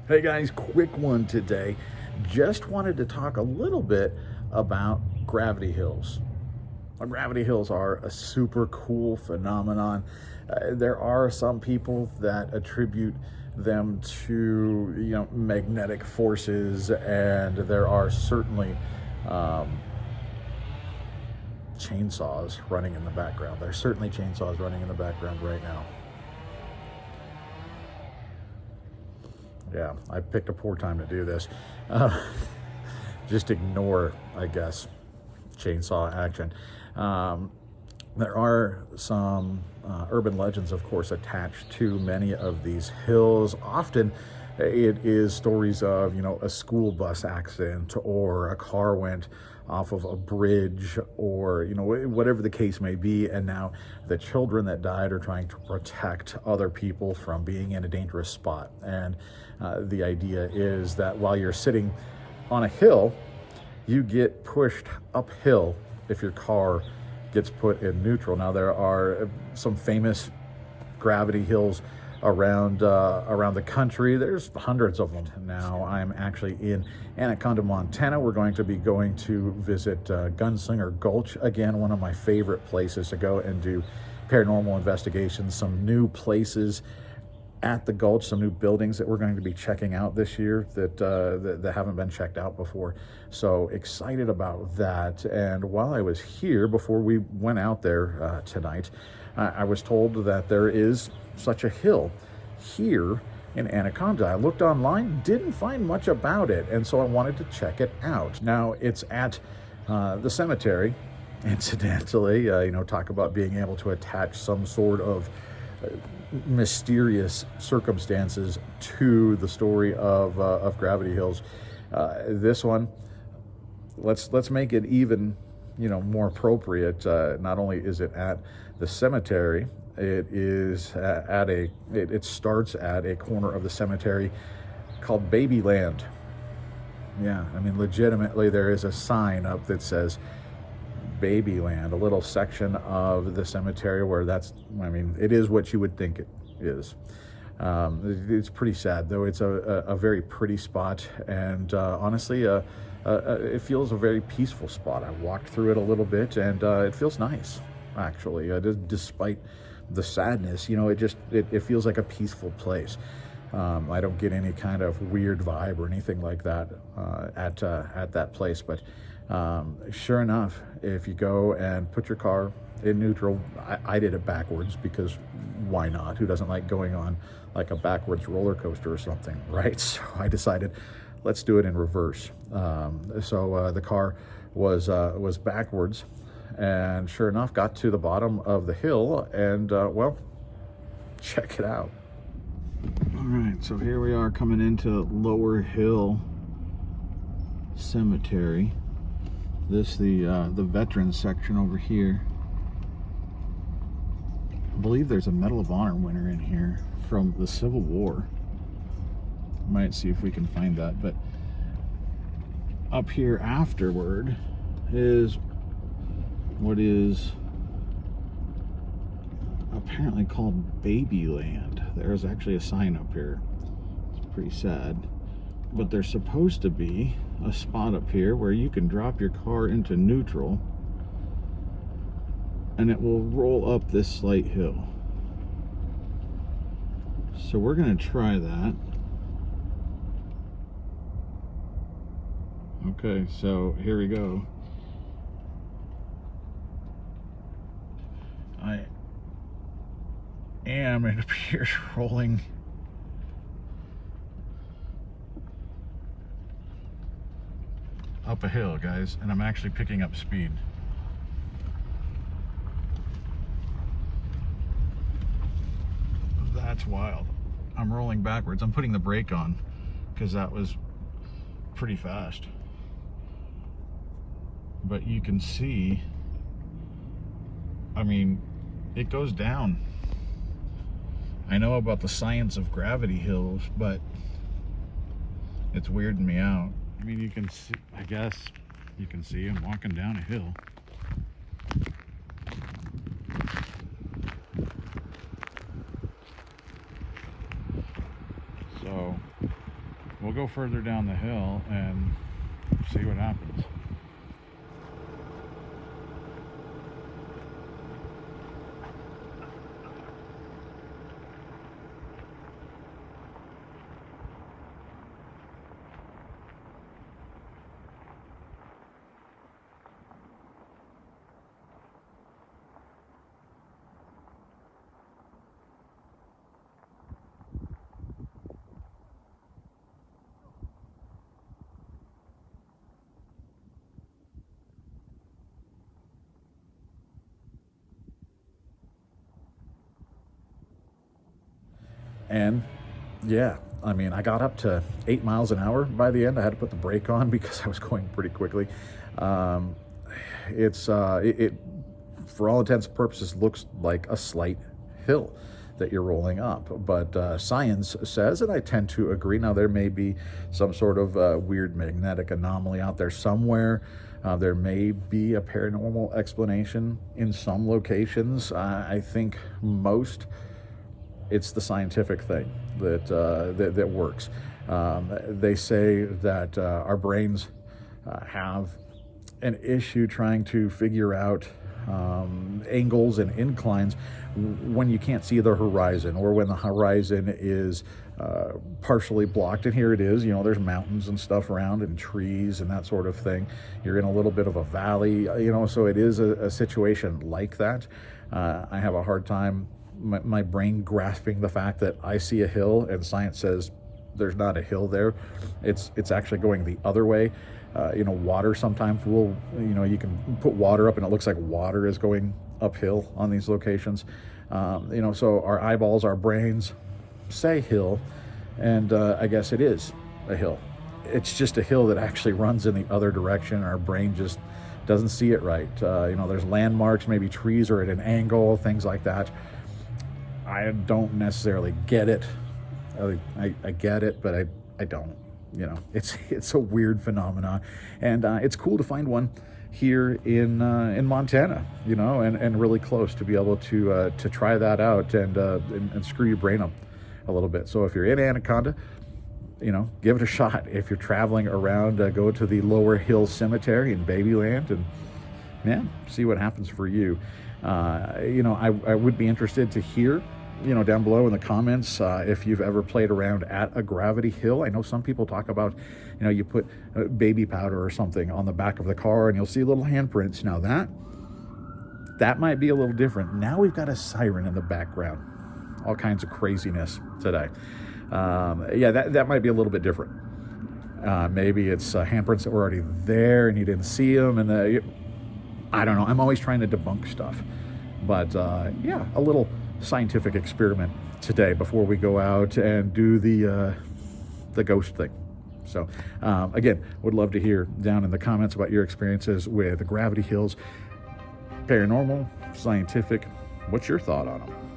Hey guys, quick one today. Just wanted to talk a little bit about gravity hills. Gravity hills are a super cool phenomenon. There are some people that attribute them to magnetic forces, and there are certainly chainsaws running in the background. There's certainly chainsaws running in the background right now. Yeah, I picked a poor time to do this. Uh, just ignore, I guess, chainsaw action. Um, there are some urban legends, of course, attached to many of these hills. Often it is stories of, a school bus accident, or a car went off of a bridge, or, whatever the case may be. And now the children that died are trying to protect other people from being in a dangerous spot. And the idea is that while you're sitting on a hill, you get pushed uphill if your car gets put in neutral. Now, there are some famous gravity hills around the country. There's hundreds of them. Now, I'm actually in Anaconda, Montana. We're going to be going to visit Gunslinger Gulch again, one of my favorite places to go and do paranormal investigations. Some new places at the Gulch, some new buildings that we're going to be checking out this year that haven't been checked out before. So excited about that. And while I was here, before we went out there tonight, I was told that there is such a hill here in Anaconda. I looked online, didn't find much about it, and so I wanted to check it out. Now, it's at the cemetery, incidentally. Talk about being able to attach some sort of mysterious circumstances to the story of Gravity Hills. This one, let's make it even more appropriate. Not only is it at the cemetery, it is it starts at a corner of the cemetery called Babyland. Yeah, I mean, legitimately, there is a sign up that says Babyland, a little section of the cemetery where it is what you would think it is. It's pretty sad, though. It's a very pretty spot, and honestly, it feels a very peaceful spot. I walked through it a little bit, and it feels nice, actually. Despite the sadness, it feels like a peaceful place. I don't get any kind of weird vibe or anything like that at that place, but sure enough, if you go and put your car in neutral, I did it backwards because why not? Who doesn't like going on like a backwards roller coaster or something, right? So I decided, let's do it in reverse. So the car was backwards, and sure enough, got to the bottom of the hill, and well, check it out. All right, so here we are coming into Lower Hill Cemetery. This the veterans section over here. I believe there's a Medal of Honor winner in here from the Civil War. Might see if we can find that, but up here afterward is what is apparently called Babyland. There's actually a sign up here. It's pretty sad, but there's supposed to be a spot up here where you can drop your car into neutral and it will roll up this slight hill. So we're going to try that. Okay, so here we go. It appears, rolling up a hill, guys, and I'm actually picking up speed. That's wild. I'm rolling backwards. I'm putting the brake on because that was pretty fast. But you can see, I mean, it goes down. I know about the science of gravity hills, but it's weirding me out. I mean, you can see, I guess you can see I'm walking down a hill. So we'll go further down the hill and see what happens. And yeah, I mean, I got up to 8 miles an hour by the end. I had to put the brake on because I was going pretty quickly. Um, it, for all intents and purposes, looks like a slight hill that you're rolling up. But science says, and I tend to agree, now there may be some sort of weird magnetic anomaly out there somewhere. There may be a paranormal explanation in some locations. I think most it's the scientific thing that works. They say that our brains have an issue trying to figure out angles and inclines when you can't see the horizon, or when the horizon is partially blocked. And here it is, there's mountains and stuff around, and trees and that sort of thing. You're in a little bit of a valley, so it is a situation like that. I have a hard time my brain grasping the fact that I see a hill and science says there's not a hill there. It's actually going the other way. Water sometimes will, you can put water up and it looks like water is going uphill on these locations. So our eyeballs, our brains say hill, and I guess it is a hill. It's just a hill that actually runs in the other direction. Our brain just doesn't see it right. There's landmarks, maybe trees are at an angle, things like that. I don't necessarily get it. I get it, but I don't. It's a weird phenomenon, and it's cool to find one here in Montana. And really close to be able to try that out and screw your brain up a little bit. So if you're in Anaconda, give it a shot. If you're traveling around, go to the Lower Hill Cemetery in Babyland and see what happens for you. I would be interested to hear, down below in the comments, if you've ever played around at a gravity hill. I know some people talk about, you put baby powder or something on the back of the car and you'll see little handprints. Now that might be a little different. Now we've got a siren in the background. All kinds of craziness today. That might be a little bit different. Maybe it's handprints that were already there and you didn't see them, and I don't know. I'm always trying to debunk stuff, but a little scientific experiment today before we go out and do the ghost thing. So again, would love to hear down in the comments about your experiences with the gravity hills, paranormal, scientific. What's your thought on them?